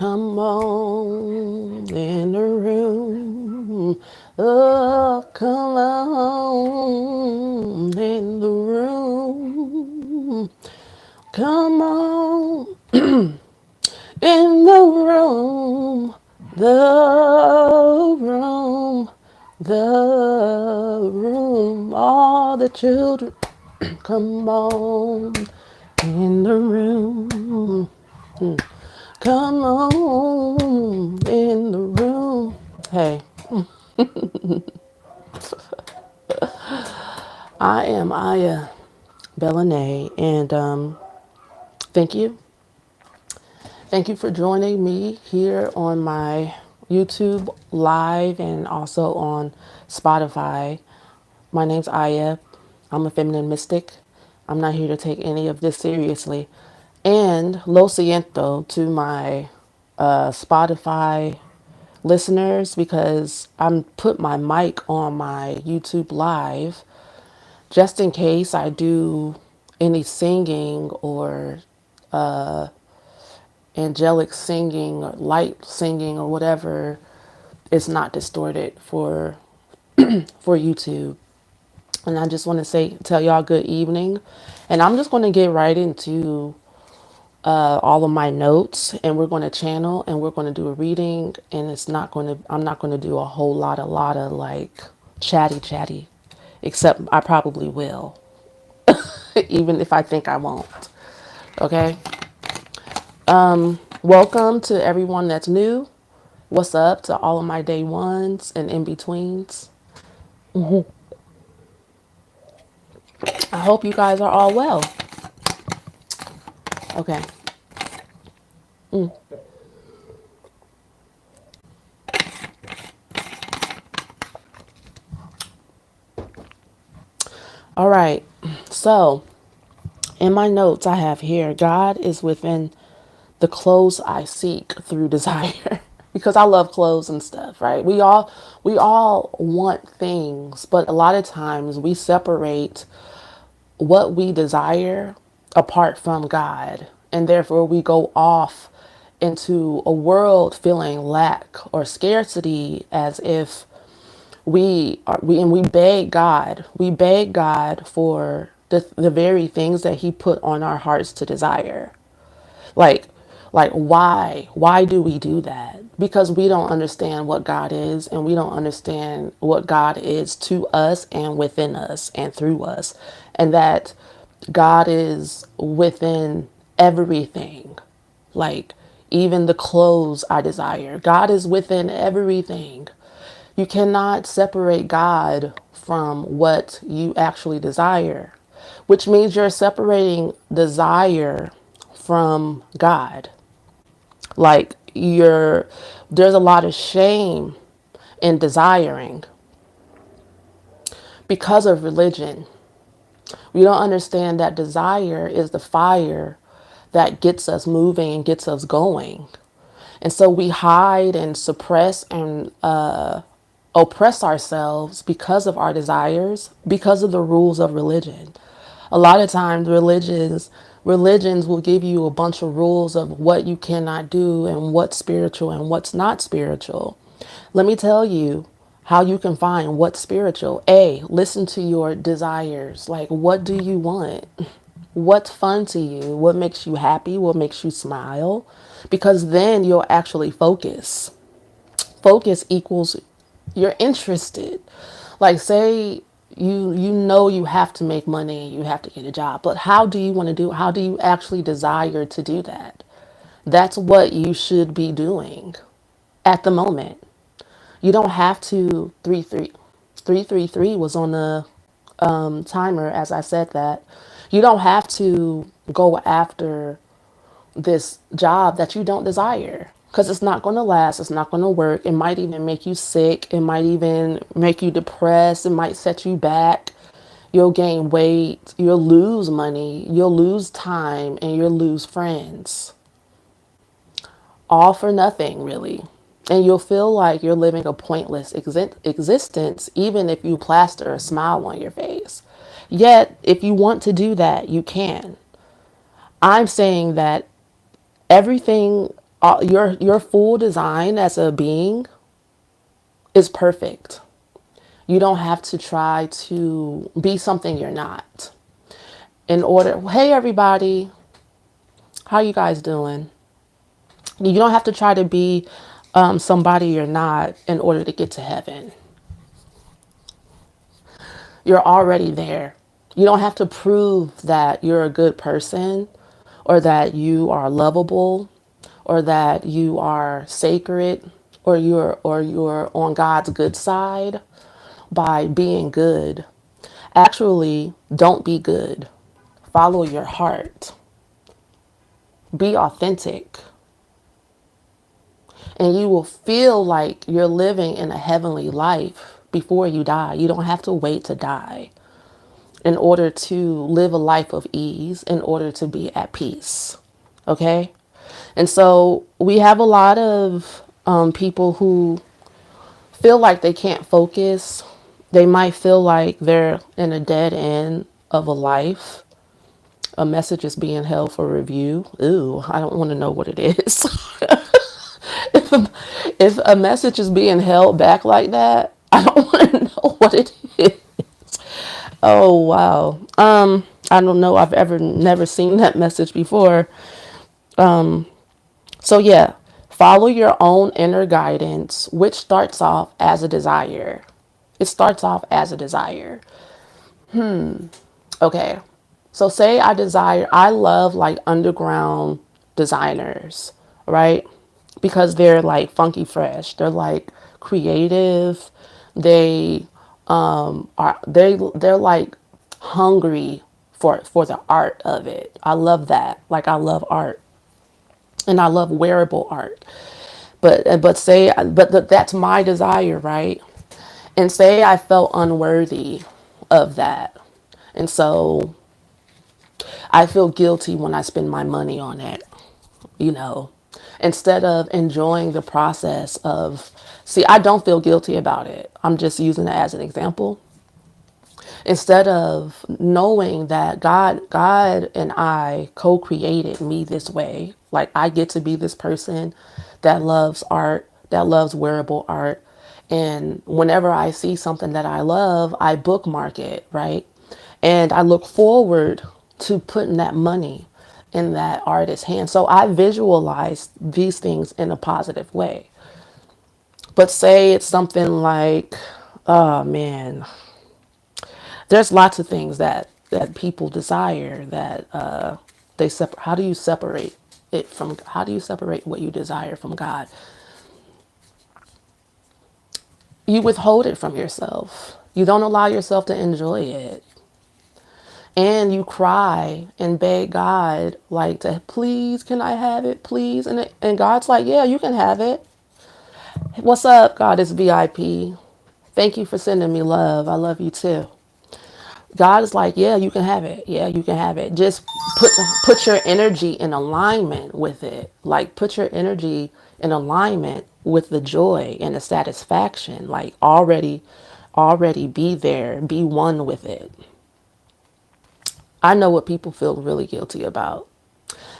Come on in the room. Oh, come on in the room. Come on in the room. The room. The room. All the children. Come on in the room. Come on in the room. Hey, I am Aya Bellené, and thank you. Thank you for joining me here on my YouTube live and also on Spotify. My name's Aya. I'm a feminine mystic. I'm not here to take any of this seriously. And lo siento to my Spotify listeners because I'm put my mic on my YouTube live just in case I do any singing or angelic singing or light singing or whatever. It's not distorted for YouTube. And I just want to tell y'all good evening. And I'm just going to get right into all of my notes, and we're going to channel and we're going to do a reading. And I'm not going to do a lot of like chatty, except I probably will, even if I think I won't. Okay. Welcome to everyone that's new. What's up to all of my day ones and in betweens? I hope you guys are all well. Okay. All right. So, in my notes, I have here God is within the clothes I seek through desire. Because I love clothes and stuff, right? We all want things, but a lot of times we separate what we desire apart from God. And therefore we go off into a world feeling lack or scarcity as if we beg God for the very things that he put on our hearts to desire. Like why do we do that? Because we don't understand what God is, and we don't understand what God is to us and within us and through us. And that God is within everything. Like even the clothes I desire. God is within everything. You cannot separate God from what you actually desire, which means you're separating desire from God. Like there's a lot of shame in desiring because of religion. We don't understand that desire is the fire that gets us moving and gets us going. And so we hide and suppress and oppress ourselves because of our desires, because of the rules of religion. A lot of times religions will give you a bunch of rules of what you cannot do and what's spiritual and what's not spiritual. Let me tell you how you can find what's spiritual. A, listen to your desires. Like, what do you want? What's fun to you? What makes you happy? What makes you smile? Because then you'll actually focus. Focus equals you're interested. Like say you know you have to make money, you have to get a job, but how do you want to do? How do you actually desire to do that? That's what you should be doing at the moment. You don't have to 333 was on the timer as I said that. You don't have to go after this job that you don't desire because it's not going to last. It's not going to work. It might even make you sick. It might even make you depressed. It might set you back. You'll gain weight. You'll lose money. You'll lose time and you'll lose friends. All for nothing, really. And you'll feel like you're living a pointless existence, even if you plaster a smile on your face. Yet, if you want to do that, you can. I'm saying that everything Your full design as a being is perfect. You don't have to try to be something you're not. In order, hey everybody, how you guys doing? You don't have to try to be somebody you're not in order to get to heaven. You're already there. You don't have to prove that you're a good person or that you are lovable or that you are sacred or you're on God's good side by being good. Actually, don't be good. Follow your heart. Be authentic. And you will feel like you're living in a heavenly life before you die. You don't have to wait to die in order to live a life of ease, in order to be at peace. Okay? And so we have a lot of people who feel like they can't focus. They might feel like they're in a dead end of a life. A message is being held for review. Ooh, I don't want to know what it is. if a message is being held back like that, I don't want to know what it is. Oh wow. I don't know. I've ever never seen that message before. So yeah, follow your own inner guidance, which starts off as a desire. It starts off as a desire. Okay. So say I love like underground designers, right? Because they're like funky fresh. They're like creative. They they're like hungry for the art of it. I love that. Like I love art and I love wearable art. But that's my desire, right? And say I felt unworthy of that. And so I feel guilty when I spend my money on it, you know, instead of enjoying the process of, see, I don't feel guilty about it. I'm just using it as an example. Instead of knowing that God and I co-created me this way, like I get to be this person that loves art, that loves wearable art. And whenever I see something that I love, I bookmark it, right? And I look forward to putting that money in that artist's hand. So I visualize these things in a positive way. But say it's something like, oh man, there's lots of things that people desire that how do you separate it from, how do you separate what you desire from God? You withhold it from yourself. You don't allow yourself to enjoy it. And you cry and beg God, like, to please, can I have it, please? And God's like, yeah, you can have it. What's up, God is VIP. Thank you for sending me love. I love you too. God is like, yeah, you can have it. Yeah, you can have it. Just put your energy in alignment with it. Like put your energy in alignment with the joy and the satisfaction. Like already be there, be one with it. I know what people feel really guilty about.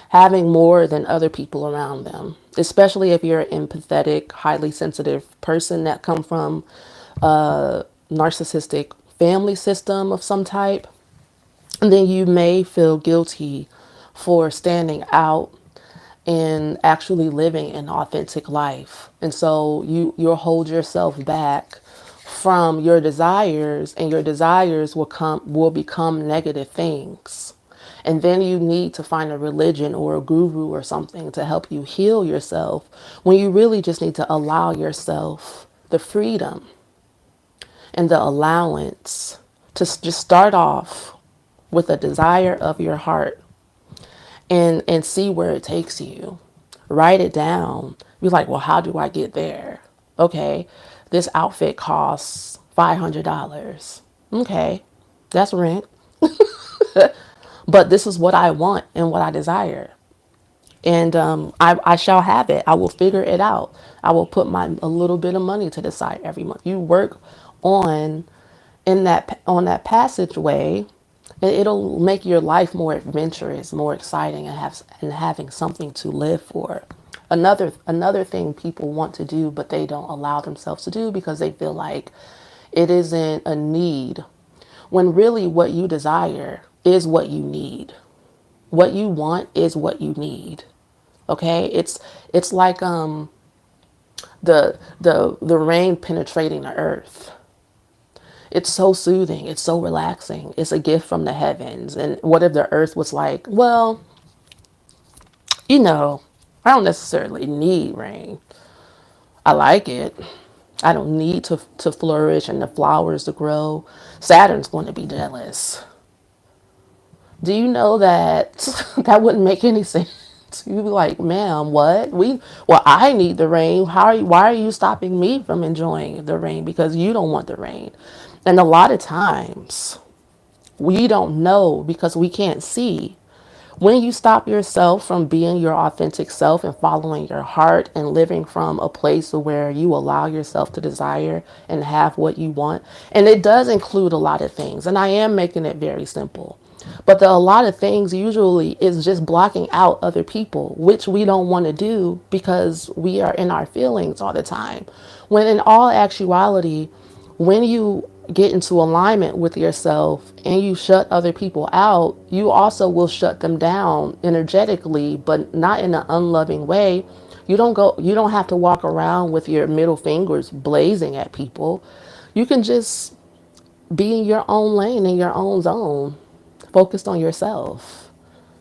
Having more than other people around them, especially if you're an empathetic, highly sensitive person that come from a narcissistic family system of some type. And then you may feel guilty for standing out and actually living an authentic life. And so you'll hold yourself back from your desires, and your desires will become negative things. And then you need to find a religion or a guru or something to help you heal yourself, when you really just need to allow yourself the freedom and the allowance to just start off with a desire of your heart and see where it takes you. Write it down. You're like, well, how do I get there? Okay, this outfit costs $500. Okay, that's rent. But this is what I want and what I desire. And I shall have it. I will figure it out. I will put a little bit of money to the side every month. You work on on that passageway, and it'll make your life more adventurous, more exciting, and having something to live for. Another thing people want to do, but they don't allow themselves to do because they feel like it isn't a need. When really what you desire is what you need. What you want is what you need. Okay? It's like the rain penetrating the earth. It's so soothing. It's so relaxing. It's a gift from the heavens. And what if the earth was like, well, you know, I don't necessarily need rain. I like it. I don't need to flourish and the flowers to grow. Saturn's going to be jealous. Do you know that that wouldn't make any sense? You'd be like, ma'am, what? Well, I need the rain. Why are you stopping me from enjoying the rain? Because you don't want the rain. And a lot of times we don't know because we can't see. When you stop yourself from being your authentic self and following your heart and living from a place where you allow yourself to desire and have what you want, and it does include a lot of things, and I am making it very simple. But a lot of things usually is just blocking out other people, which we don't want to do because we are in our feelings all the time. When in all actuality, when you get into alignment with yourself and you shut other people out, you also will shut them down energetically, but not in an unloving way. You don't have to walk around with your middle fingers blazing at people. You can just be in your own lane, in your own zone, focused on yourself,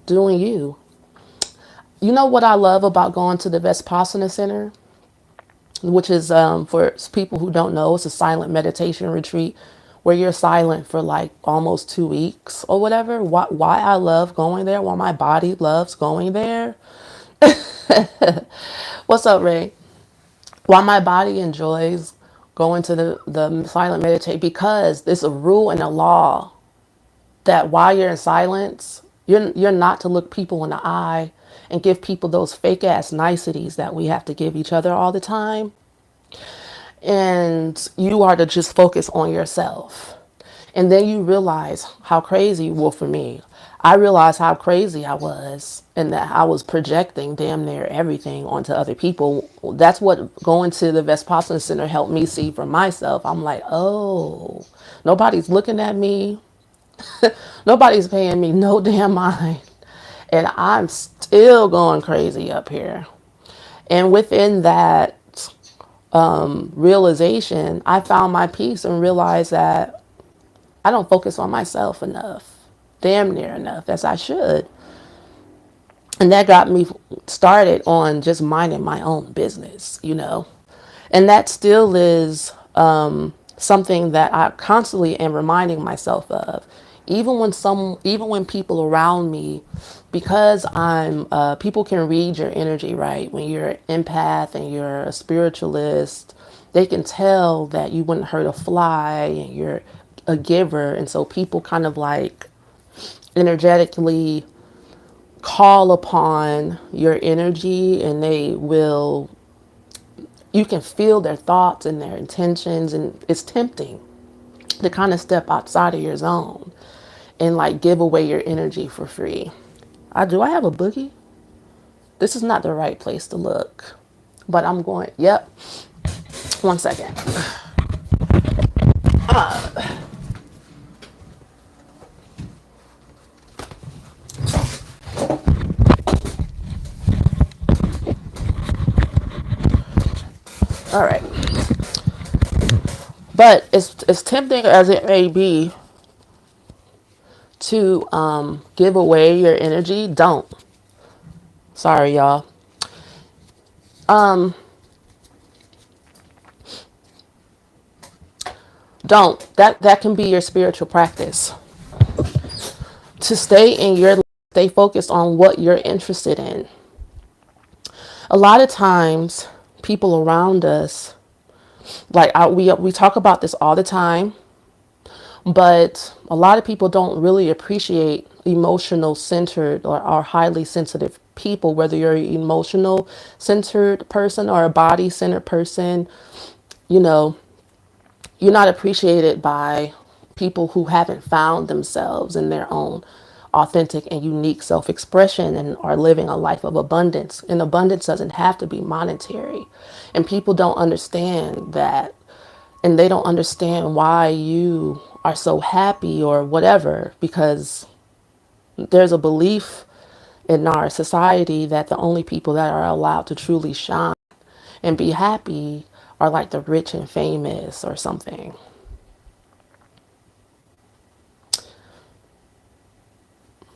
doing you. You know what I love about going to the Vipassana Center, which is for people who don't know, it's a silent meditation retreat where you're silent for like almost 2 weeks or whatever. Why I love going there, why my body loves going there. What's up, Ray? Why my body enjoys going to the silent meditate, because there's a rule and a law that while you're in silence, you're not to look people in the eye and give people those fake ass niceties that we have to give each other all the time. And you are to just focus on yourself. And then you realize how crazy, well, for me, I realized how crazy I was and that I was projecting damn near everything onto other people. That's what going to the Vipassana Center helped me see for myself. I'm like, oh, nobody's looking at me. Nobody's paying me no damn mind. And I'm still going crazy up here. And within that realization, I found my peace and realized that I don't focus on myself enough, damn near enough as I should. And that got me started on just minding my own business, you know. And that still is something that I constantly am reminding myself of. Even when people around me, because people can read your energy, right? When you're an empath and you're a spiritualist, they can tell that you wouldn't hurt a fly and you're a giver. And so people kind of like energetically call upon your energy, and you can feel their thoughts and their intentions, and it's tempting to kind of step outside of your zone and like give away your energy for free. I have a boogie? This is not the right place to look, but I'm going, yep. 1 second. All right. But as tempting as it may be to give away your energy, don't. Sorry, y'all. Don't. That can be your spiritual practice. To stay focused on what you're interested in. A lot of times, people around us, like we talk about this all the time, but a lot of people don't really appreciate emotional centered or highly sensitive people, whether you're an emotional centered person or a body centered person. You know, you're not appreciated by people who haven't found themselves in their own authentic and unique self-expression and are living a life of abundance. And abundance doesn't have to be monetary. And people don't understand that, and they don't understand why you are so happy or whatever, because there's a belief in our society that the only people that are allowed to truly shine and be happy are like the rich and famous or something,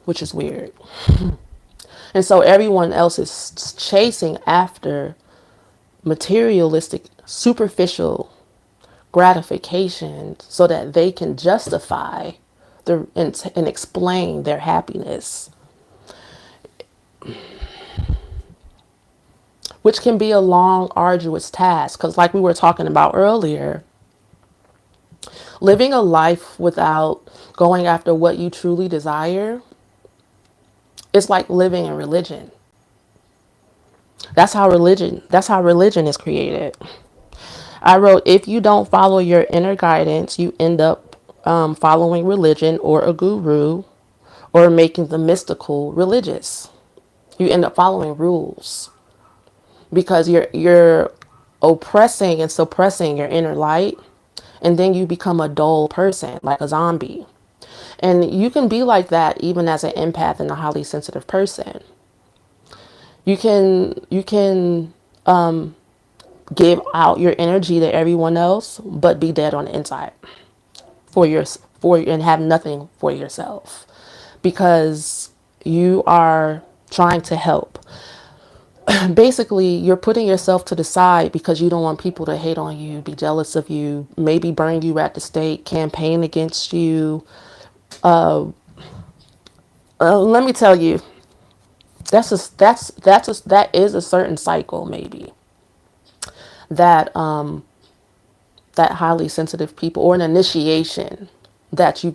which is weird. And so everyone else is chasing after materialistic, superficial gratification so that they can justify and explain their happiness, which can be a long, arduous task. Because, like we were talking about earlier, living a life without going after what you truly desire, it's like living in religion. That's how religion is created. I wrote, if you don't follow your inner guidance, you end up following religion or a guru, or making the mystical religious. You end up following rules because you're oppressing and suppressing your inner light, and then you become a dull person, like a zombie. And you can be like that even as an empath and a highly sensitive person. You can give out your energy to everyone else, but be dead on the inside for your for and have nothing for yourself, because you are trying to help. Basically, you're putting yourself to the side because you don't want people to hate on you, be jealous of you, maybe burn you at the stake, campaign against you. Let me tell you, that is a certain cycle, maybe that that highly sensitive people, or an initiation that you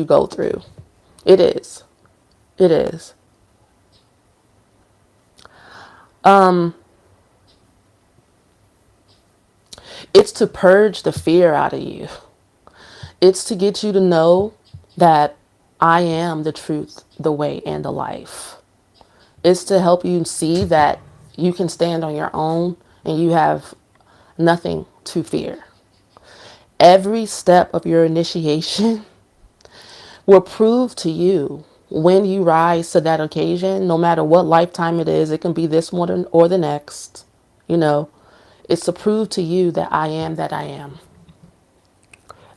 go through. It is. It is. It's to purge the fear out of you. It's to get you to know that I am the truth, the way, and the life. It's to help you see that you can stand on your own and you have nothing to fear. Every step of your initiation will prove to you, when you rise to that occasion, no matter what lifetime it is, it can be this one or the next, you know, it's to prove to you that I am that I am.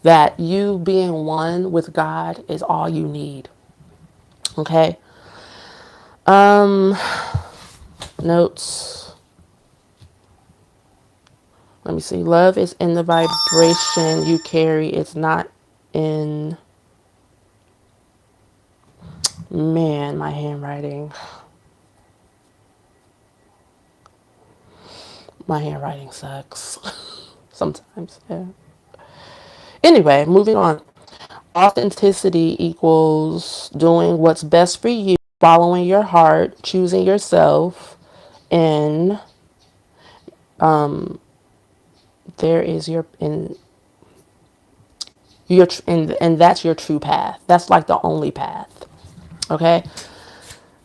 That you being one with God is all you need. Okay? Notes. Let me see. Love is in the vibration you carry. It's not in, man, my handwriting. My handwriting sucks. Sometimes, yeah. Anyway, moving on. Authenticity equals doing what's best for you, following your heart, choosing yourself, and there is your and that's your true path. That's like the only path. Okay?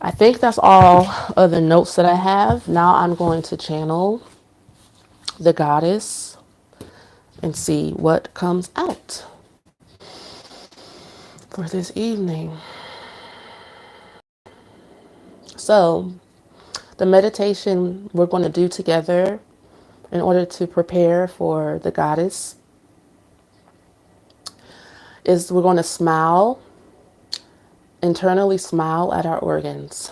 I think that's all of the notes that I have. Now I'm going to channel the goddess and see what comes out for this evening. So, the meditation we're going to do together in order to prepare for the goddess is we're going to smile, internally smile at our organs.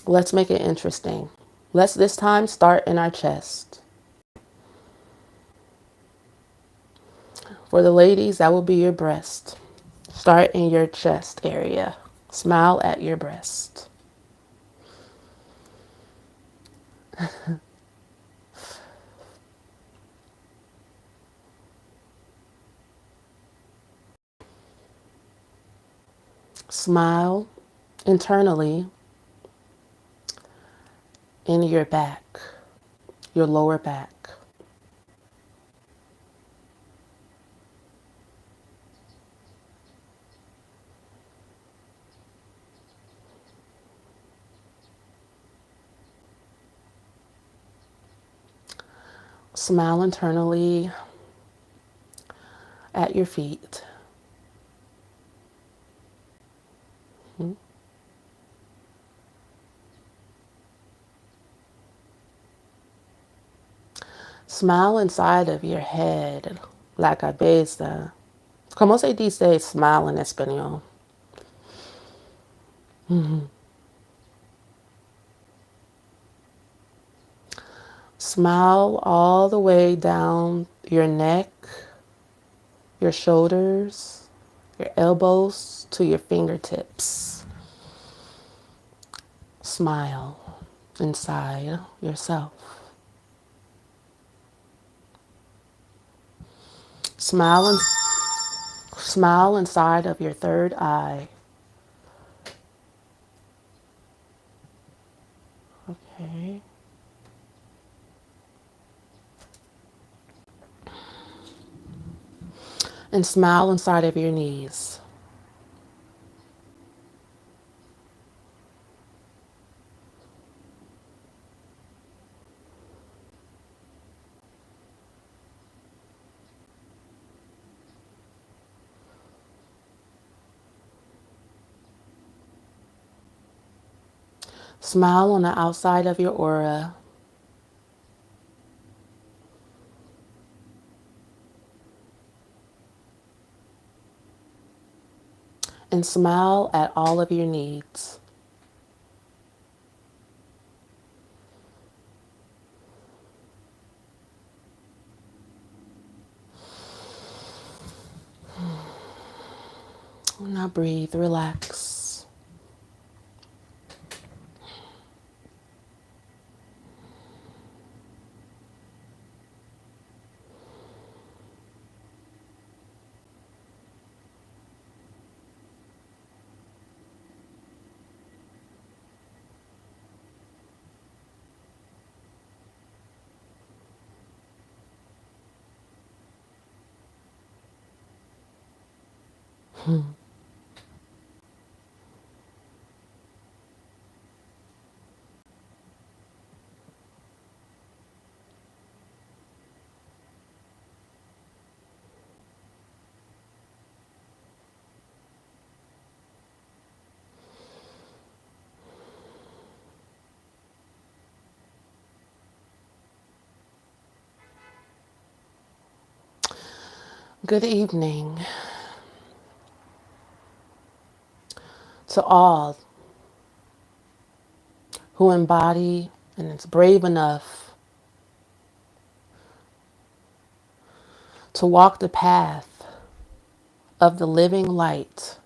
Let's make it interesting. Let's this time start in our chest. For the ladies, that will be your breast. Start in your chest area. Smile at your breast. Smile internally in your back, your lower back. Smile internally at your feet. Smile inside of your head, la cabeza. ¿Cómo se dice smile en español? Smile all the way down your neck, your shoulders, your elbows to your fingertips. Smile inside yourself. Smile and smile inside of your third eye. Okay. And smile inside of your knees. Smile on the outside of your aura. And smile at all of your needs. Now breathe, relax. Good evening to all who embody and is brave enough to walk the path of the living light.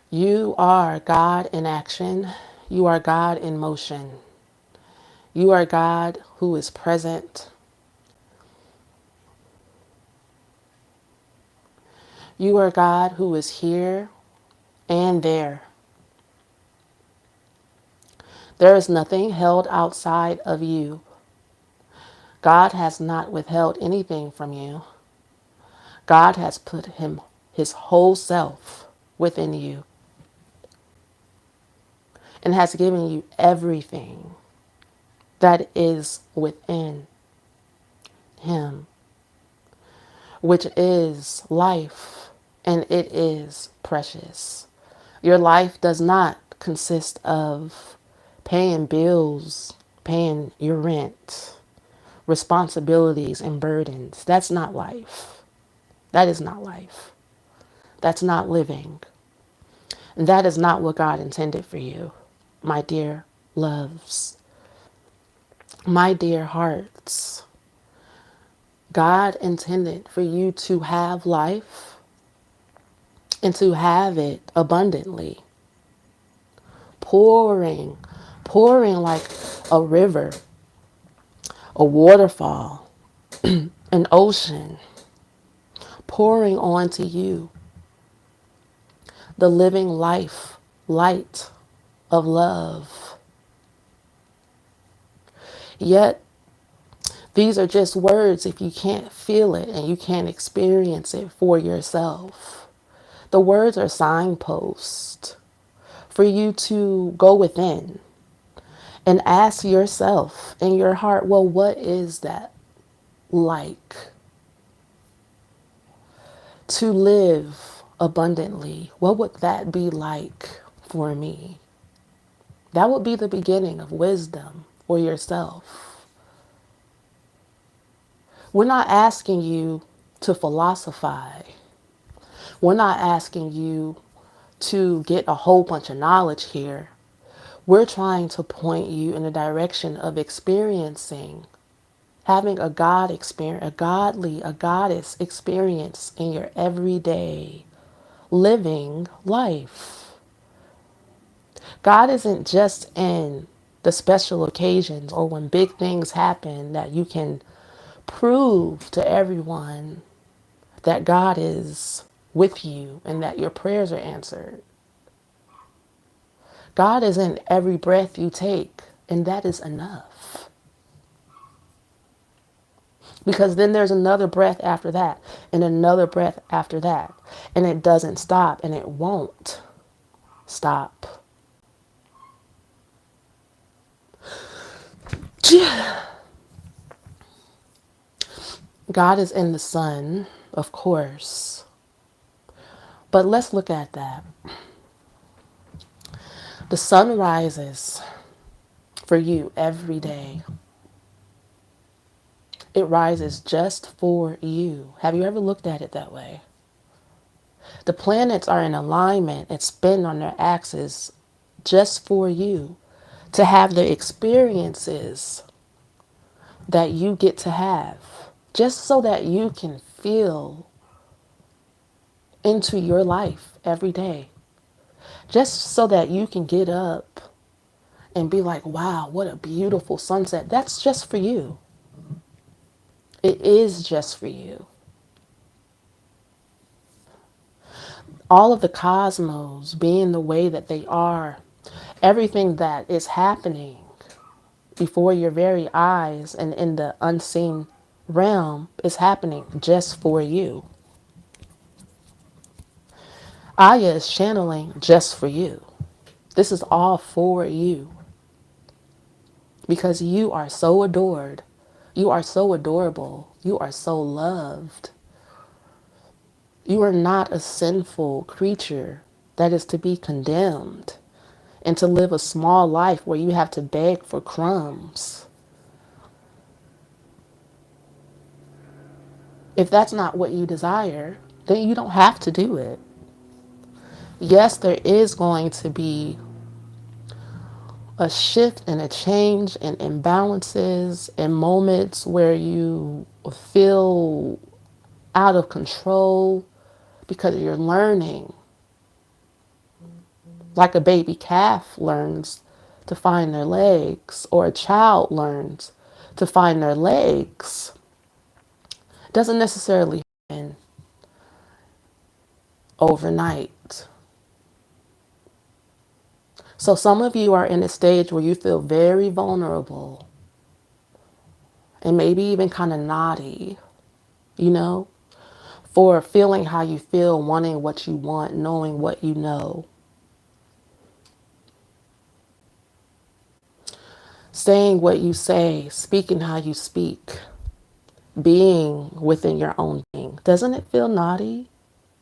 You are God in action. You are God in motion. You are God who is present. You are God who is here and there. There is nothing held outside of you. God has not withheld anything from you. God has put his whole self within you and has given you everything that is within him, which is life, and it is precious. Your life does not consist of paying bills, paying your rent, responsibilities and burdens. That's not life. That is not life. That's not living. And that is not what God intended for you, my dear loves, my dear hearts. God intended for you to have life and to have it abundantly, pouring, pouring like a river, a waterfall, an ocean, pouring onto you the living life, light of love. Yet, these are just words if you can't feel it and you can't experience it for yourself. The words are signposts for you to go within And ask yourself in your heart, well, what is that like to live abundantly? What would that be like for me? That would be the beginning of wisdom for yourself. We're not asking you to philosophize. We're not asking you to get a whole bunch of knowledge here. We're trying to point you in the direction of experiencing, having a God experience, a goddess experience in your everyday living life. God isn't just in the special occasions or when big things happen that you can prove to everyone that God is with you and that your prayers are answered. God is in every breath you take, and that is enough. Because then there's another breath after that, and another breath after that, and it doesn't stop, and it won't stop. God is in the sun, of course, but let's look at that. The sun rises for you every day. It rises just for you. Have you ever looked at it that way? The planets are in alignment and spin on their axis just for you to have the experiences that you get to have, just so that you can feel into your life every day, just so that you can get up and be like, wow, what a beautiful sunset. That's just for you. It is just for you. All of the cosmos being the way that they are, everything that is happening before your very eyes and in the unseen realm is happening just for you. Aya is channeling just for you. This is all for you because you are so adored. You are so adorable. You are so loved. You are not a sinful creature that is to be condemned and to live a small life where you have to beg for crumbs. If that's not what you desire, then you don't have to do it. Yes, there is going to be a shift and a change and imbalances and moments where you feel out of control because you're learning. Like a baby calf learns to find their legs, or a child learns to find their legs. It doesn't necessarily happen overnight. So some of you are in a stage where you feel very vulnerable and maybe even kind of naughty, you know, for feeling how you feel, wanting what you want, knowing what you know, saying what you say, speaking how you speak, being within your own being. Doesn't it feel naughty?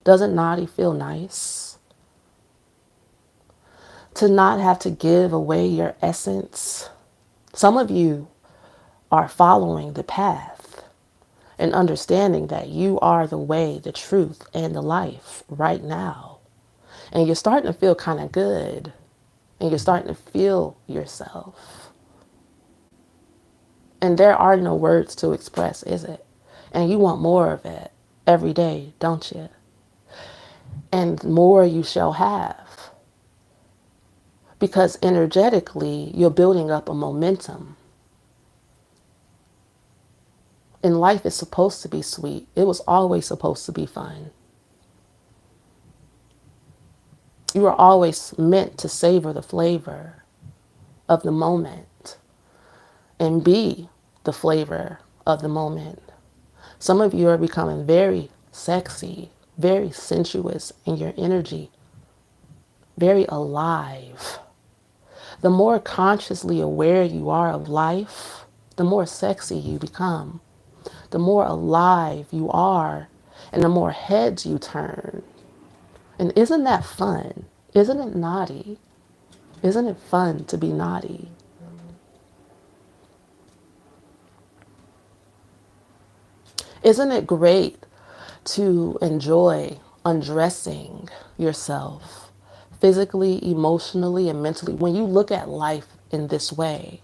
Doesn't naughty feel nice? To not have to give away your essence. Some of you are following the path and understanding that you are the way, the truth, and the life right now. And you're starting to feel kind of good. And you're starting to feel yourself. And there are no words to express, is it? And you want more of it every day, don't you? And more you shall have. Because energetically, you're building up a momentum. And life is supposed to be sweet. It was always supposed to be fun. You were always meant to savor the flavor of the moment and be the flavor of the moment. Some of you are becoming very sexy, very sensuous in your energy, very alive. The more consciously aware you are of life, the more sexy you become. The more alive you are, and the more heads you turn. And isn't that fun? Isn't it naughty? Isn't it fun to be naughty? Isn't it great to enjoy undressing yourself physically, emotionally, and mentally? When you look at life in this way,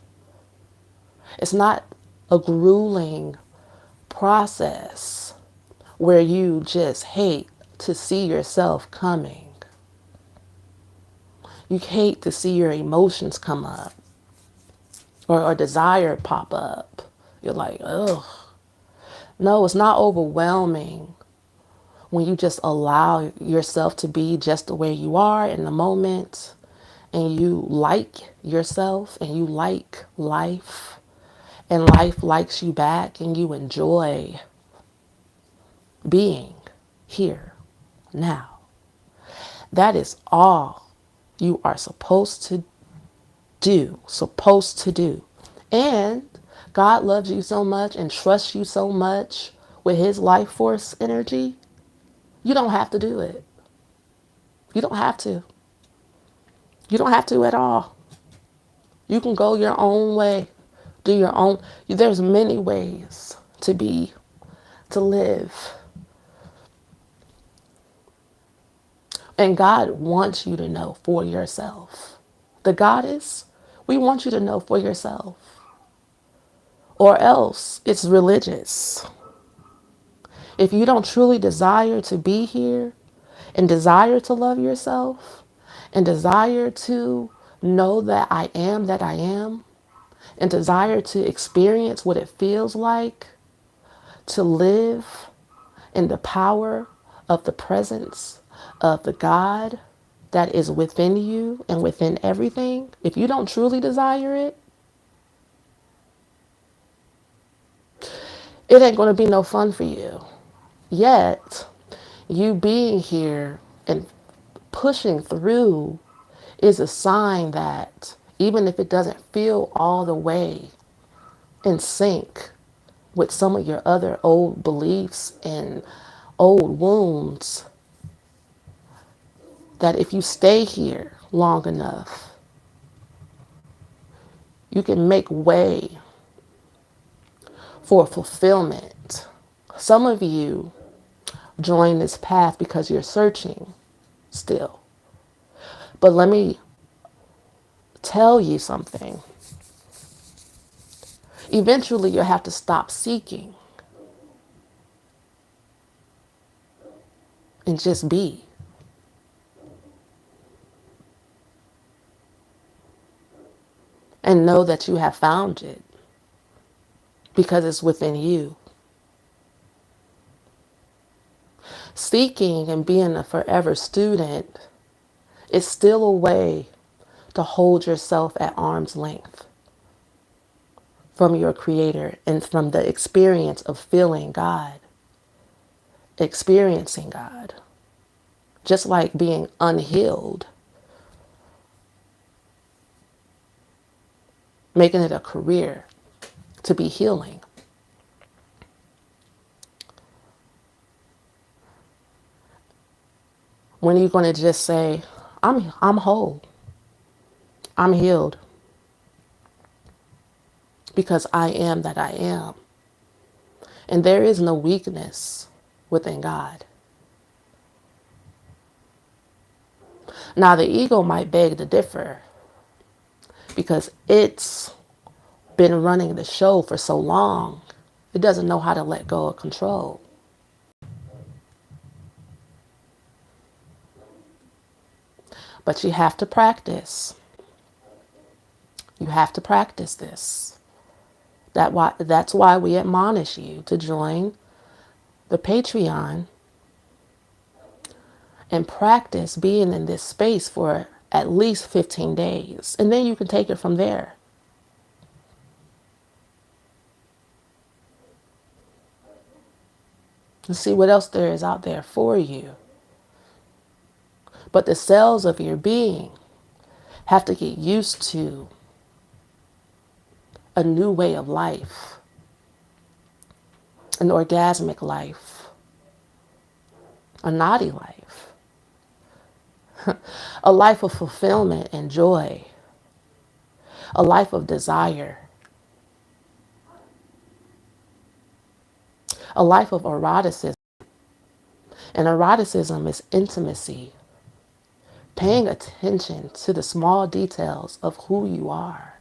it's not a grueling process where you just hate to see yourself coming. You hate to see your emotions come up or desire pop up. You're like, ugh. No, it's not overwhelming when you just allow yourself to be just the way you are in the moment, and you like yourself and you like life, and life likes you back, and you enjoy being here now. That is all you are supposed to do. And God loves you so much and trusts you so much with his life force energy. You don't have to do it. You don't have to. You don't have to at all. You can go your own way. Do your own. There's many ways to live. And God wants you to know for yourself. The goddess, we want you to know for yourself. Or else it's religious. If you don't truly desire to be here and desire to love yourself and desire to know that I am, and desire to experience what it feels like to live in the power of the presence of the God that is within you and within everything, if you don't truly desire it, it ain't going to be no fun for you. Yet, you being here and pushing through is a sign that even if it doesn't feel all the way in sync with some of your other old beliefs and old wounds, that if you stay here long enough, you can make way for fulfillment. Some of you join this path because you're searching still. But let me tell you something. Eventually, you'll have to stop seeking and just be. And know that you have found it because it's within you. Seeking and being a forever student is still a way to hold yourself at arm's length from your creator and from the experience of feeling God, experiencing God. Just like being unhealed, making it a career to be healing. When are you going to just say, I'm whole, I'm healed, because I am that I am. And there is no weakness within God. Now, the ego might beg to differ because it's been running the show for so long, it doesn't know how to let go of control. But you have to practice. You have to practice this. That's why we admonish you to join the Patreon and practice being in this space for at least 15 days. And then you can take it from there. And see what else there is out there for you. But the cells of your being have to get used to a new way of life, an orgasmic life, a naughty life, a life of fulfillment and joy, a life of desire, a life of eroticism. And eroticism is intimacy, paying attention to the small details of who you are,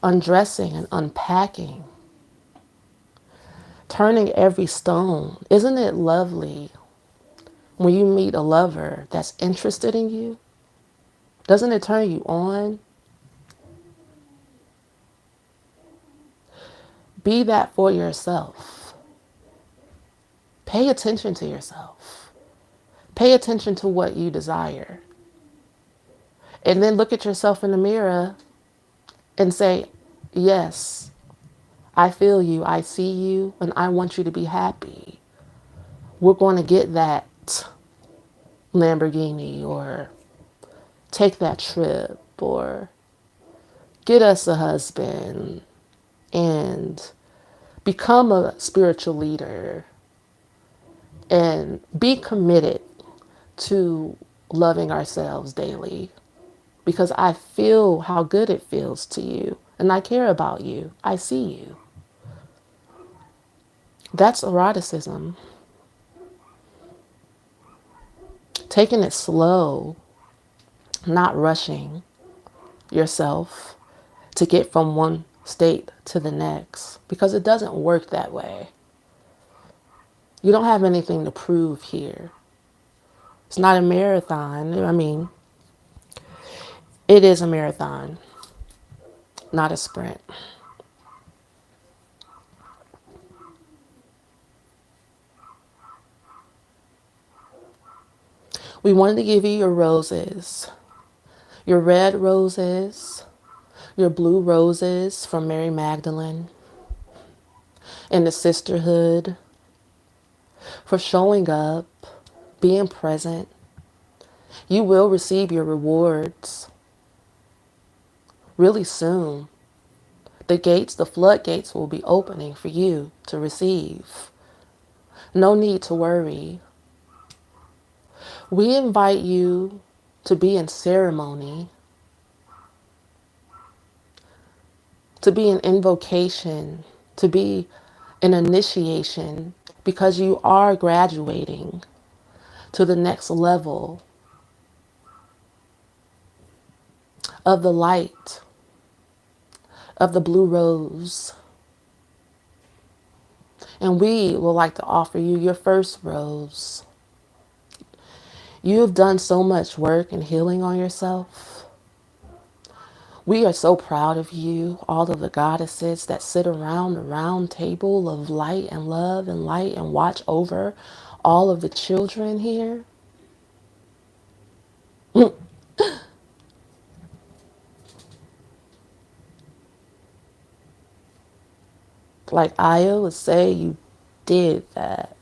undressing and unpacking, turning every stone. Isn't it lovely when you meet a lover that's interested in you? Doesn't it turn you on? Be that for yourself. Pay attention to yourself. Pay attention to what you desire. And then look at yourself in the mirror and say, yes, I feel you, I see you, and I want you to be happy. We're going to get that Lamborghini, or take that trip, or get us a husband, and become a spiritual leader, and be committed to loving ourselves daily, because I feel how good it feels to you, and I care about you. I see you. That's eroticism. Taking it slow, not rushing yourself to get from one state to the next, because it doesn't work that way. You don't have anything to prove here. It's not a marathon. I mean, it is a marathon, not a sprint. We wanted to give you your roses, your red roses, your blue roses from Mary Magdalene, and the sisterhood, for showing up, being present. You will receive your rewards really soon. The floodgates will be opening for you to receive. No need to worry. We invite you to be in ceremony, to be an invocation, to be an initiation, because you are graduating to the next level of the light, of the blue rose. And we would like to offer you your first rose. You've done so much work and healing on yourself. We are so proud of you, all of the goddesses that sit around the round table of light and love and light and watch over all of the children here. Like Aya would say, you did that.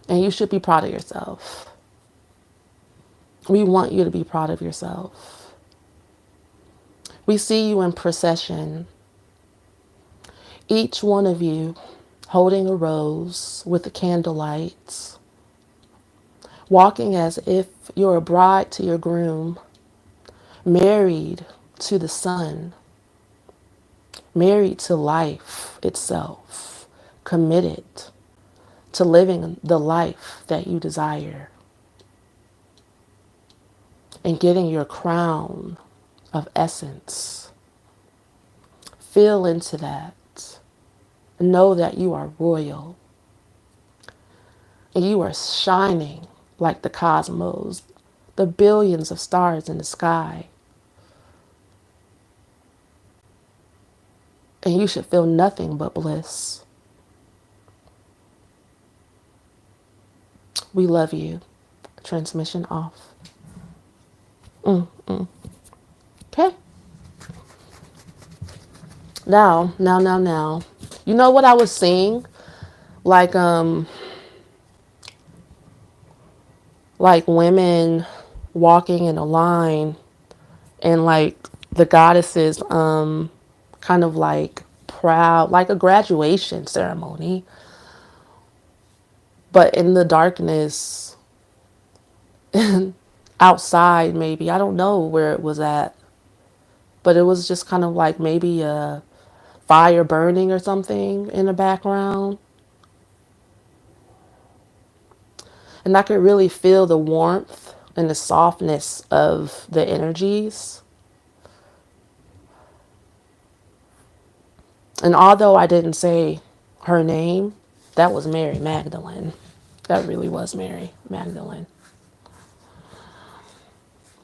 And you should be proud of yourself. We want you to be proud of yourself. We see you in procession, each one of you holding a rose with the candlelights, walking as if you're a bride to your groom, married to the sun, married to life itself, committed to living the life that you desire, and getting your crown of essence. Feel into that. Know that you are royal. And you are shining like the cosmos, the billions of stars in the sky. And you should feel nothing but bliss. We love you. Transmission off. Okay. Now. You know what I was seeing? Like women walking in a line And like the goddesses, kind of like proud, like a graduation ceremony. But in the darkness, outside, maybe, I don't know where it was at, but it was just kind of like maybe a fire burning or something in the background. And I could really feel the warmth and the softness of the energies. And although I didn't say her name, that was Mary Magdalene. That really was Mary Magdalene.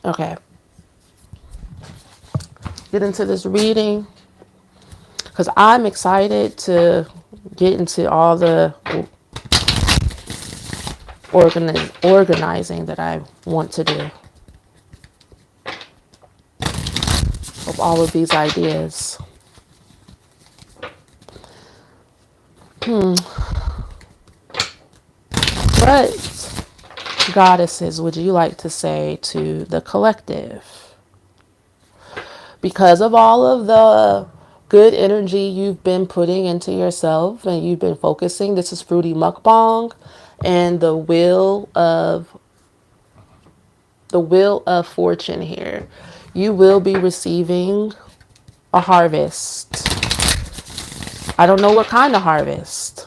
Okay, get into this reading because I'm excited to get into all the organizing that I want to do of all of these ideas. What goddesses would you like to say to the collective? Because of all of the good energy you've been putting into yourself and you've been focusing, this is Fruity Mukbang and the wheel of fortune here. You will be receiving a harvest. I don't know what kind of harvest.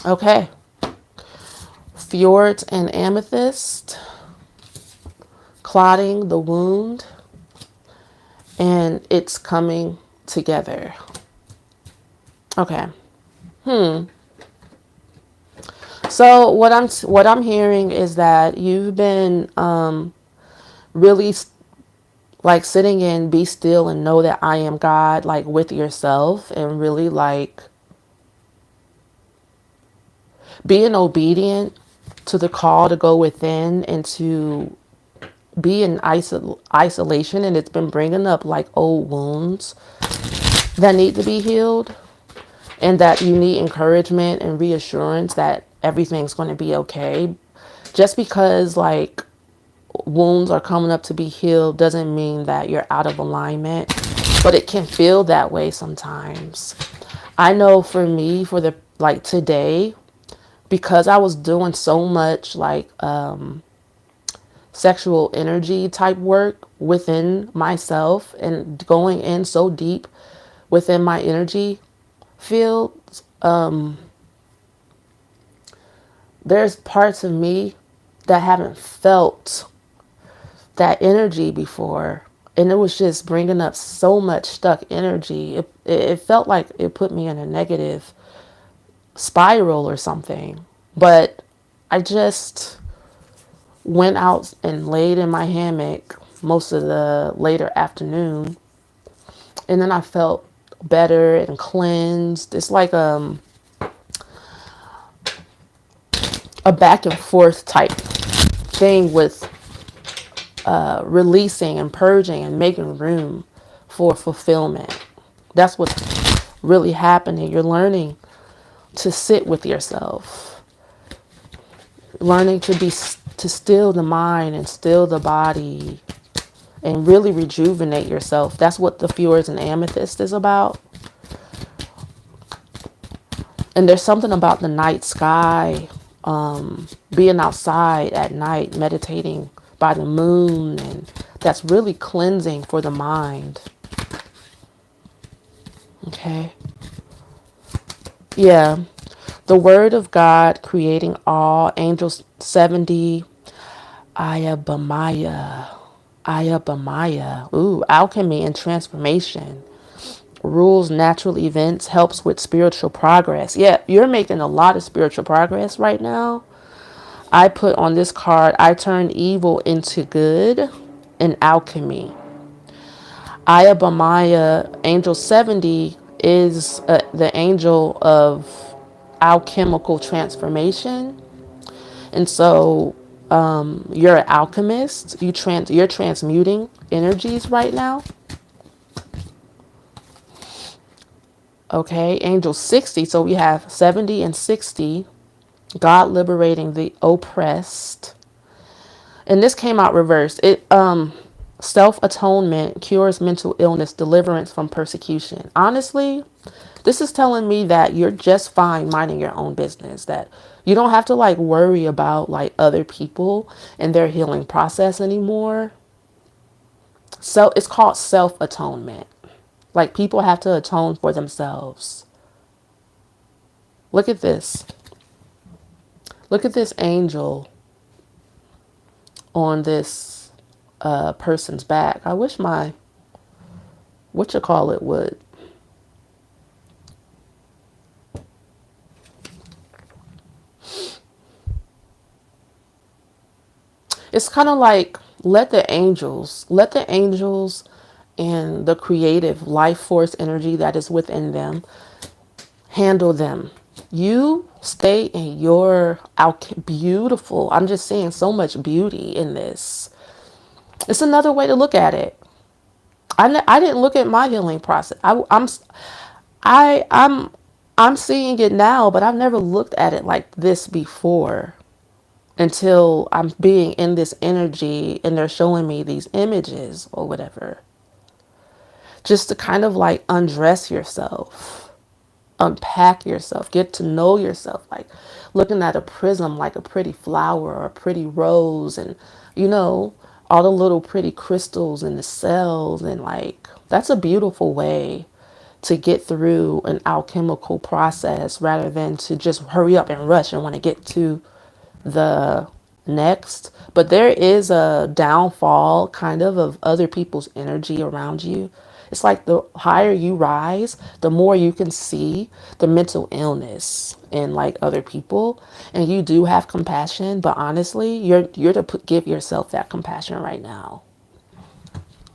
Okay. Fjord and amethyst, clotting the wound, and it's coming together. Okay. So what I'm hearing is that you've been really like sitting in, be still and know that I am God, like with yourself, and really like being obedient to the call to go within and to be in isolation. And it's been bringing up like old wounds that need to be healed, and that you need encouragement and reassurance that everything's going to be okay. Just because like wounds are coming up to be healed doesn't mean that you're out of alignment, but it can feel that way sometimes. I know for me, for the like today, because I was doing so much like sexual energy type work within myself and going in so deep within my energy field, there's parts of me that haven't felt that energy before. And it was just bringing up so much stuck energy. It felt like it put me in a negative spiral or something. But I just went out and laid in my hammock most of the later afternoon. And then I felt better and cleansed. It's like a back and forth type thing with releasing and purging and making room for fulfillment. That's what's really happening. You're learning to sit with yourself, learning to still the mind and still the body and really rejuvenate yourself. That's what the fjords and amethyst is about. And there's something about the night sky, being outside at night, meditating by the moon, and that's really cleansing for the mind. Okay. Yeah. The word of God, creating all, angels 70, ayabamaya, ayabamaya. Ooh, alchemy and transformation. Rules natural events, helps with spiritual progress. Yeah, you're making a lot of spiritual progress right now. I put on this card, I turn evil into good in alchemy. Ayabamaya, angel 70, is the angel of alchemical transformation. And so you're an alchemist. You're transmuting energies right now. Okay, angel 60. So we have 70 and 60. God liberating the oppressed. And this came out reversed. Self-atonement cures mental illness, deliverance from persecution. Honestly, this is telling me that you're just fine minding your own business, that you don't have to like worry about like other people and their healing process anymore. So it's called self-atonement. Like people have to atone for themselves. Look at this. Look at this angel on this person's back. I wish my what you call it would. It's kind of like let the angels and the creative life force energy that is within them handle them. You stay in your beautiful. I'm just seeing so much beauty in this. It's another way to look at it. I didn't look at my healing process. I I'm seeing it now, but I've never looked at it like this before until I'm being in this energy and they're showing me these images or whatever. Just to kind of like undress yourself, unpack yourself, get to know yourself, like looking at a prism like a pretty flower or a pretty rose, and you know, all the little pretty crystals in the cells, and like that's a beautiful way to get through an alchemical process rather than to just hurry up and rush and want to get to the next. But there is a downfall kind of other people's energy around you. It's like the higher you rise, the more you can see the mental illness in like other people, and you do have compassion. But honestly, you're to give yourself that compassion right now.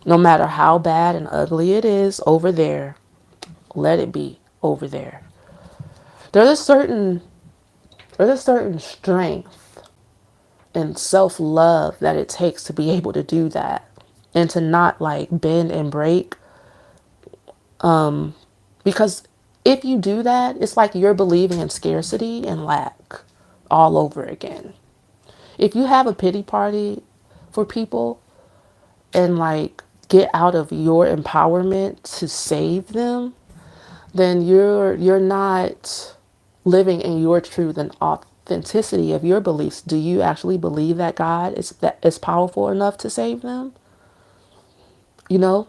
No matter how bad and ugly it is over there, let it be over there. There's a certain strength and self-love that it takes to be able to do that and to not like bend and break, because if you do that, it's like you're believing in scarcity and lack all over again. If you have a pity party for people and like get out of your empowerment to save them, then you're not living in your truth and authenticity of your beliefs. Do you actually believe that God is powerful enough to save them? You know,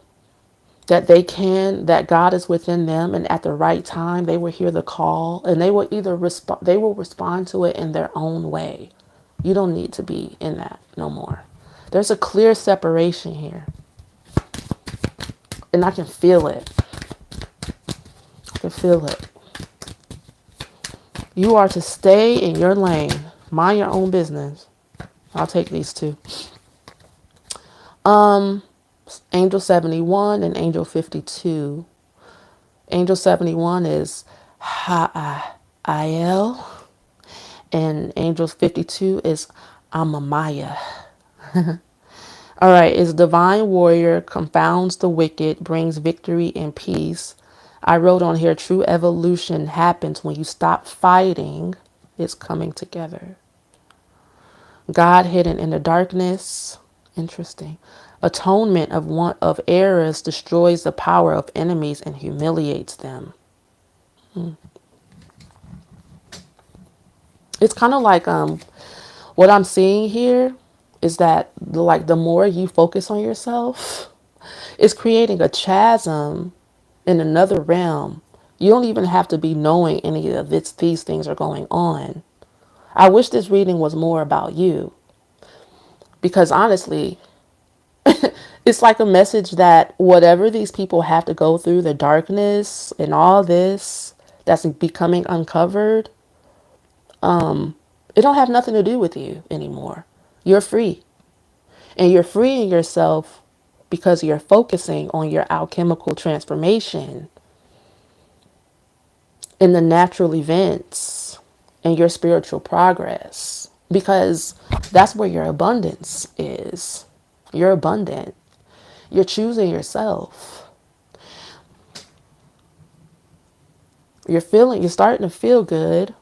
that God is within them, and at the right time they will hear the call and they will respond to it in their own way. You don't need to be in that no more. There's a clear separation here, and I can feel it. I can feel it. You are to stay in your lane, mind your own business. I'll take these two. Angel 71 and Angel 52. Angel 71 is HATHOR, and Angel 52 is ajaaya. All right, is divine warrior, confounds the wicked, brings victory and peace. I wrote on here, true evolution happens when you stop fighting. It's coming together. God hidden in the darkness. Interesting. Atonement of one of errors destroys the power of enemies and humiliates them. It's kind of like what I'm seeing here is that like the more you focus on yourself, it's creating a chasm in another realm. You don't even have to be knowing any of these things are going on. I wish this reading was more about you, because honestly, it's like a message that whatever these people have to go through, the darkness and all this that's becoming uncovered, it don't have nothing to do with you anymore. You're free. And you're freeing yourself because you're focusing on your alchemical transformation in the natural events and your spiritual progress. Because that's where your abundance is. You're abundant. You're choosing yourself. You're starting to feel good.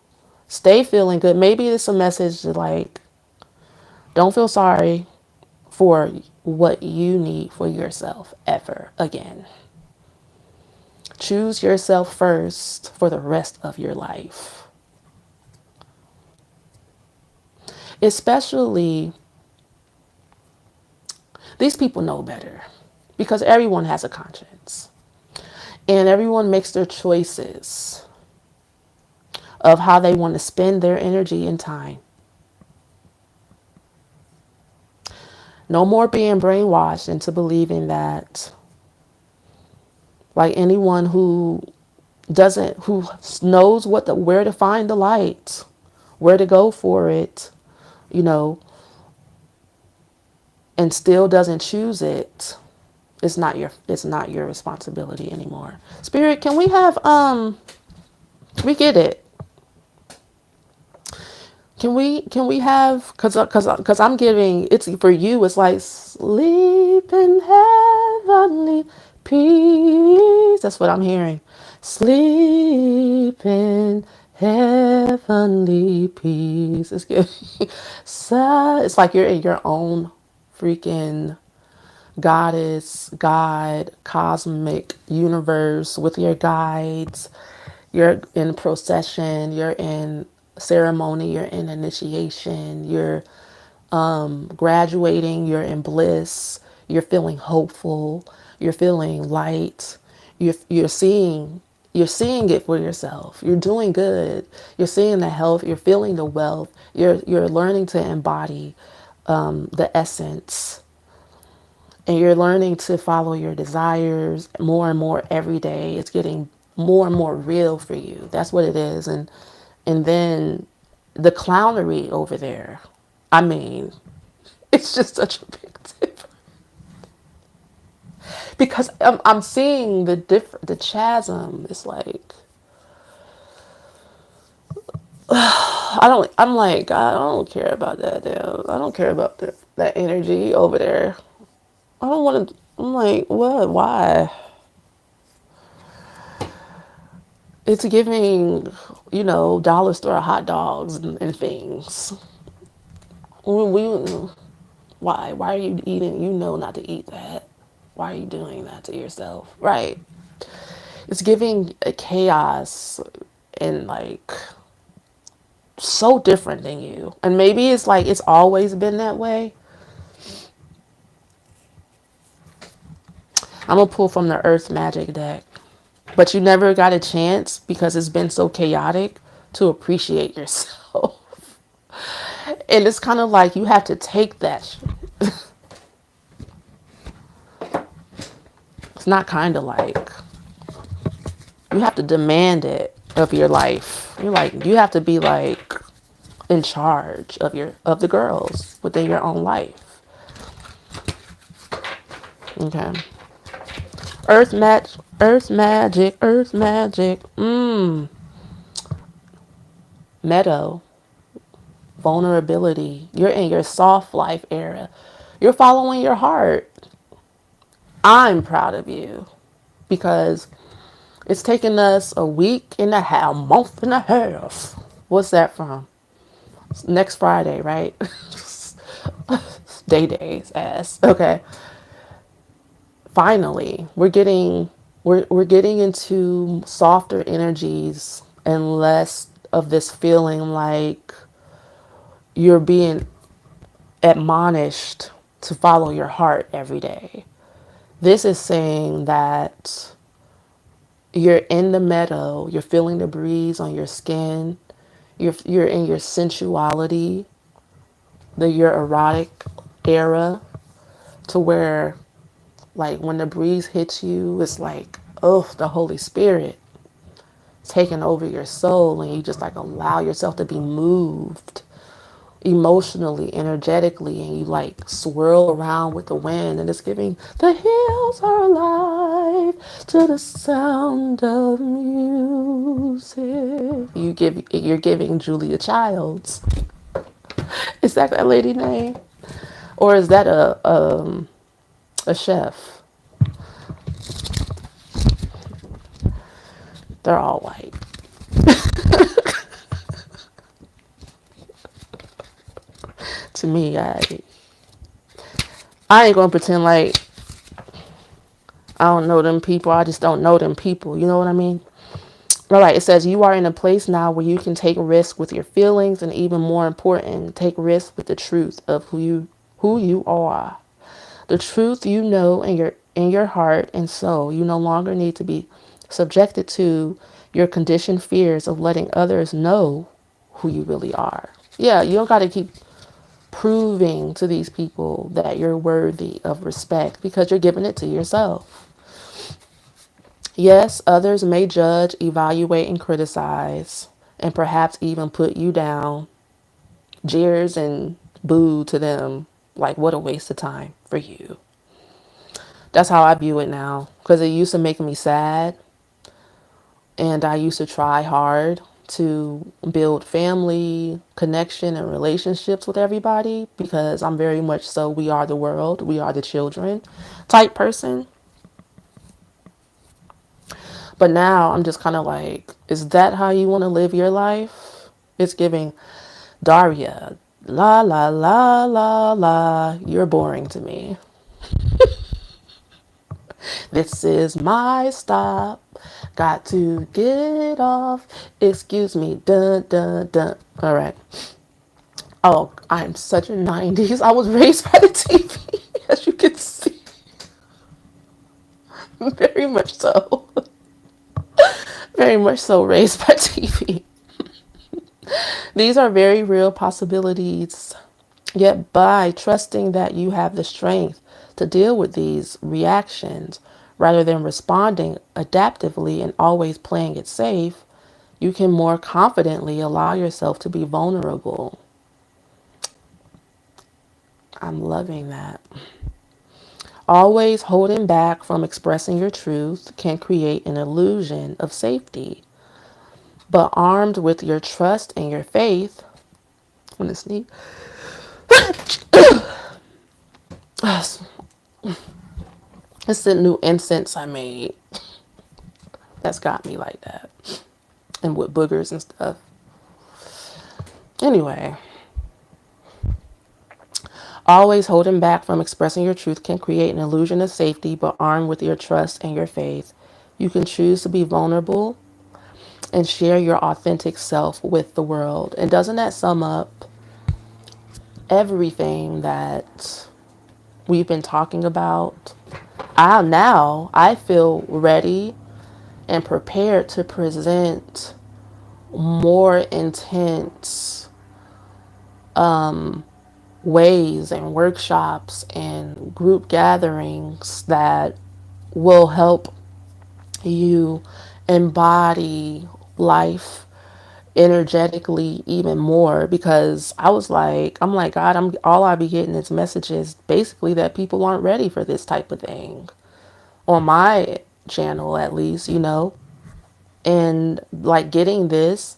Stay feeling good. Maybe it's a message like, don't feel sorry for what you need for yourself ever again. Choose yourself first for the rest of your life. Especially, these people know better because everyone has a conscience and everyone makes their choices of how they want to spend their energy and time. No more being brainwashed into believing that, like, anyone who knows where to find the light, where to go for it, you know, and still doesn't choose it, it's not your responsibility anymore. Spirit, can we have we get it. Can we have, cuz I'm giving, it's for you, it's like sleep in heavenly peace. That's what I'm hearing. Sleep in heavenly peace. It's good. So it's like you're in your own freaking goddess, God, cosmic universe with your guides. You're in procession, you're in ceremony, you're in initiation, you're graduating, you're in bliss, you're feeling hopeful, you're feeling light, you're seeing it for yourself. You're doing good. You're seeing the health, you're feeling the wealth, you're learning to embody the essence, and you're learning to follow your desires more and more every day. It's getting more and more real for you. That's what it is. And then the clownery over there, I mean, it's just such a big difference because I'm seeing the chasm. It's like, I'm like, I don't care about that damn, I don't care about that energy over there. I don't want to. I'm like, what? Why? It's giving, dollar store hot dogs and things. We why? Why are you eating? You know not to eat that. Why are you doing that to yourself? Right. It's giving a chaos and like so different than you. And maybe it's like it's always been that way. I'm gonna pull from the Earth Magic deck. But you never got a chance because it's been so chaotic to appreciate yourself. And it's kind of like you have to take that. It's not kind of like you have to demand it of your life. You're like, you have to be like in charge of the girls within your own life. Okay. Earth magic, earth magic. Meadow, vulnerability. You're in your soft life era. You're following your heart. I'm proud of you because it's taken us a week and a half, a month and a half. What's that from? Next Friday, right? Days ass. Okay. Finally, we're getting into softer energies and less of this feeling like you're being admonished to follow your heart every day. This is saying that you're in the meadow, you're feeling the breeze on your skin, you're in your sensuality, your erotic era, to where like when the breeze hits you, it's like, oh, the Holy Spirit taking over your soul, and you just like allow yourself to be moved emotionally, energetically, and you like swirl around with the wind, and it's giving the hills are alive to the sound of music. You're giving Julia Childs. Is that lady name, or is that a chef? They're all white. to me. I ain't gonna pretend like I don't know them people. I just don't know them people. You know what I mean? All right. It says you are in a place now where you can take risks with your feelings, and even more important, take risks with the truth of who you are. The truth you know in your heart and soul. You no longer need to be subjected to your conditioned fears of letting others know who you really are. Yeah, you don't got to keep proving to these people that you're worthy of respect because you're giving it to yourself. Yes, others may judge, evaluate, and criticize, and perhaps even put you down. Jeers and boo to them. Like, what a waste of time for you. That's how I view it now. Because it used to make me sad. And I used to try hard to build family, connection, and relationships with everybody. Because I'm very much so, we are the world, we are the children type person. But now I'm just kind of like, is that how you want to live your life? It's giving Daria, la la la la la, you're boring to me. This is my stop. Got to get off. Excuse me. Dun dun dun. All right. Oh, I'm such a 90s. I was raised by the TV, as you can see. Very much so. Very much so raised by TV. These are very real possibilities. Yet by trusting that you have the strength to deal with these reactions rather than responding adaptively and always playing it safe, you can more confidently allow yourself to be vulnerable. I'm loving that. Always holding back from expressing your truth can create an illusion of safety. But armed with your trust and your faith, when it's neat, it's the new incense I made that's got me like that. And with boogers and stuff. Anyway, always holding back from expressing your truth can create an illusion of safety, but armed with your trust and your faith, you can choose to be vulnerable and share your authentic self with the world. And doesn't that sum up everything that we've been talking about? I feel ready and prepared to present more intense ways and workshops and group gatherings that will help you embody life energetically even more, because I'm like, God, I'm all I be getting is messages basically that people aren't ready for this type of thing on my channel, at least, and like getting this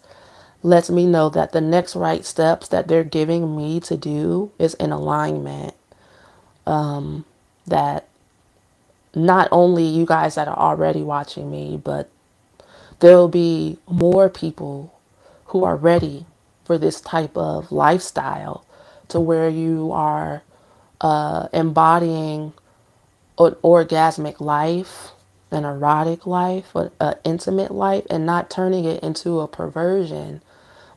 lets me know that the next right steps that they're giving me to do is in alignment. That not only you guys that are already watching me, but there'll be more people who are ready for this type of lifestyle, to where you are embodying an orgasmic life, an erotic life, an intimate life, and not turning it into a perversion.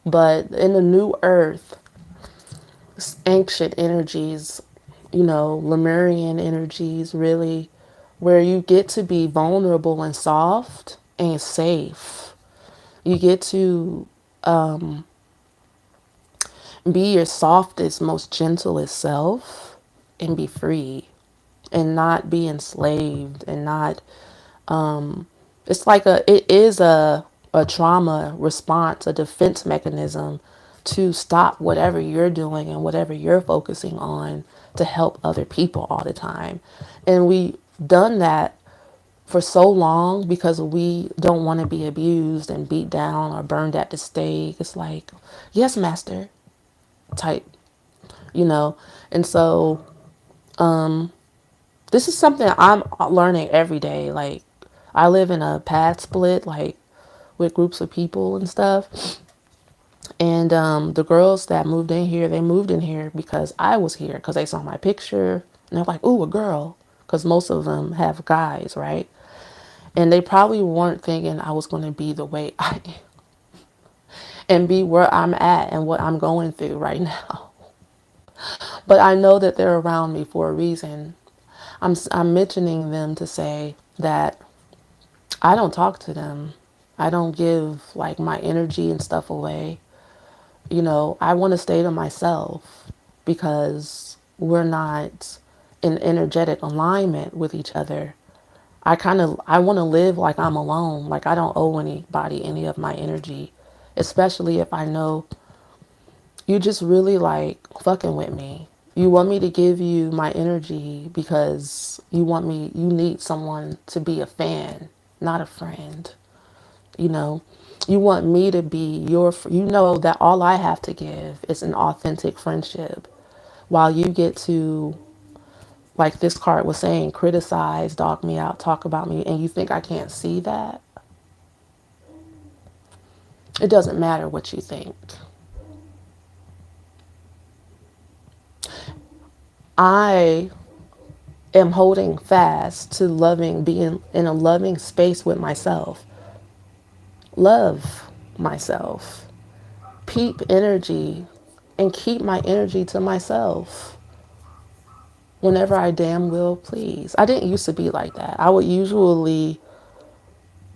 But in the new earth, ancient energies, Lemurian energies, really, where you get to be vulnerable and soft and safe. You get to be your softest, most gentlest self and be free and not be enslaved and not, it's like it is a trauma response, a defense mechanism to stop whatever you're doing and whatever you're focusing on to help other people all the time. And we done that for so long because we don't want to be abused and beat down or burned at the stake. It's like, yes, master type, you know. And so this is something I'm learning every day. Like, I live in a path split, like with groups of people and stuff. And the girls that moved in here, they moved in here because I was here, because they saw my picture. And they're like, ooh, a girl. Because most of them have guys, right? And they probably weren't thinking I was going to be the way I am and be where I'm at and what I'm going through right now. But I know that they're around me for a reason. I'm mentioning them to say that I don't talk to them. I don't give like my energy and stuff away. I want to stay to myself because we're not in energetic alignment with each other. I want to live like I'm alone, like I don't owe anybody any of my energy, especially if I know you just really like fucking with me. You want me to give you my energy because you need someone to be a fan, not a friend. You know, you want me to be you know that all I have to give is an authentic friendship while you get to, like this card was saying, criticize, dog me out, talk about me, and you think I can't see that. It doesn't matter what you think. I am holding fast to being in a loving space with myself. Love myself. Peep energy and keep my energy to myself whenever I damn well please. I didn't used to be like that. I would usually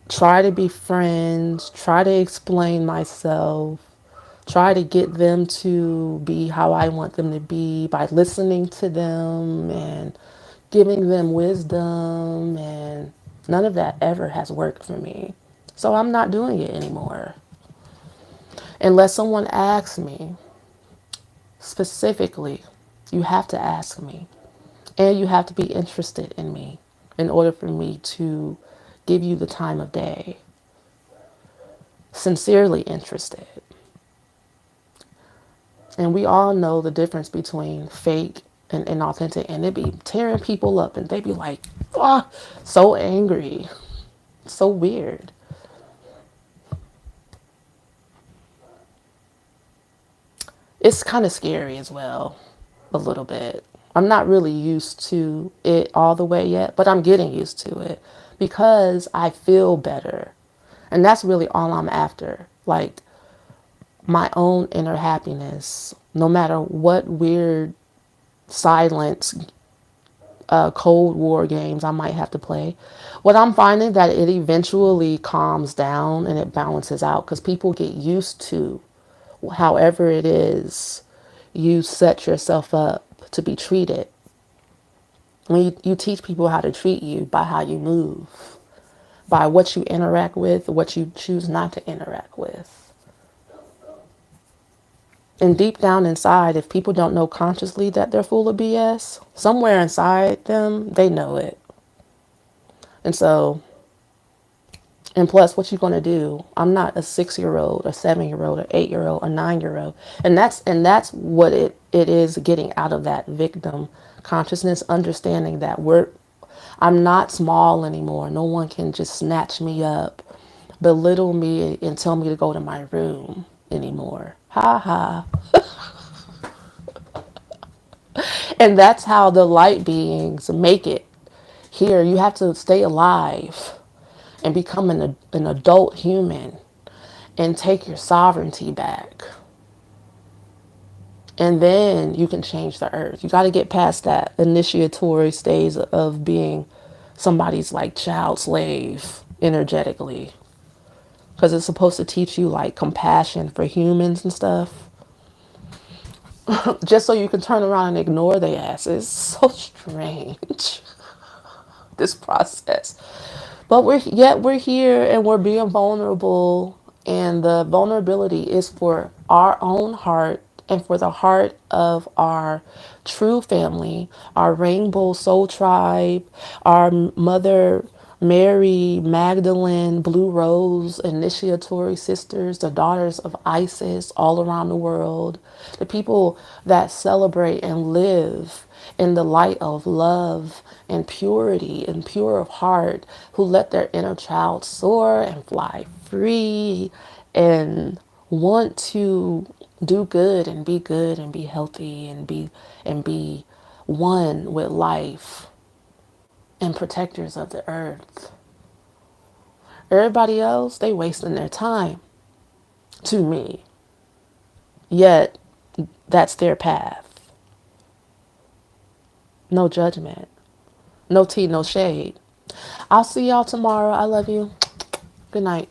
try to be friends, try to explain myself, try to get them to be how I want them to be by listening to them and giving them wisdom, and none of that ever has worked for me. So I'm not doing it anymore. Unless someone asks me specifically, you have to ask me. And you have to be interested in me in order for me to give you the time of day. Sincerely interested. And we all know the difference between fake and inauthentic. And they be tearing people up and they be like, ah, so angry. So weird. It's kind of scary as well, a little bit. I'm not really used to it all the way yet, but I'm getting used to it because I feel better. And that's really all I'm after. Like my own inner happiness, no matter what weird silence, Cold War games I might have to play. What I'm finding that it eventually calms down and it balances out because people get used to however it is you set yourself up to be treated. When you teach people how to treat you by how you move, by what you interact with, what you choose not to interact with. And deep down inside, if people don't know consciously that they're full of BS, somewhere inside them, they know it. And so, and plus, what you gonna do? I'm not a 6-year old, a 7-year old, a 8-year old, a 9-year old, and that's what it is getting out of that victim consciousness, understanding that I'm not small anymore. No one can just snatch me up, belittle me, and tell me to go to my room anymore. Ha ha. And that's how the light beings make it. Here, you have to stay alive and become an adult human and take your sovereignty back. And then you can change the earth. You got to get past that initiatory stage of being somebody's like child slave energetically. Because it's supposed to teach you like compassion for humans and stuff. Just so you can turn around and ignore their asses. So strange, this process. But we're here and we're being vulnerable, and the vulnerability is for our own heart and for the heart of our true family, our rainbow soul tribe, our mother Mary, Magdalene, Blue Rose, initiatory sisters, the daughters of Isis all around the world, the people that celebrate and live in the light of love and purity and pure of heart, who let their inner child soar and fly free and want to do good and be healthy and be one with life and protectors of the earth. Everybody else, they wasting their time to me. Yet that's their path. No judgment. No tea, no shade. I'll see y'all tomorrow. I love you. Good night.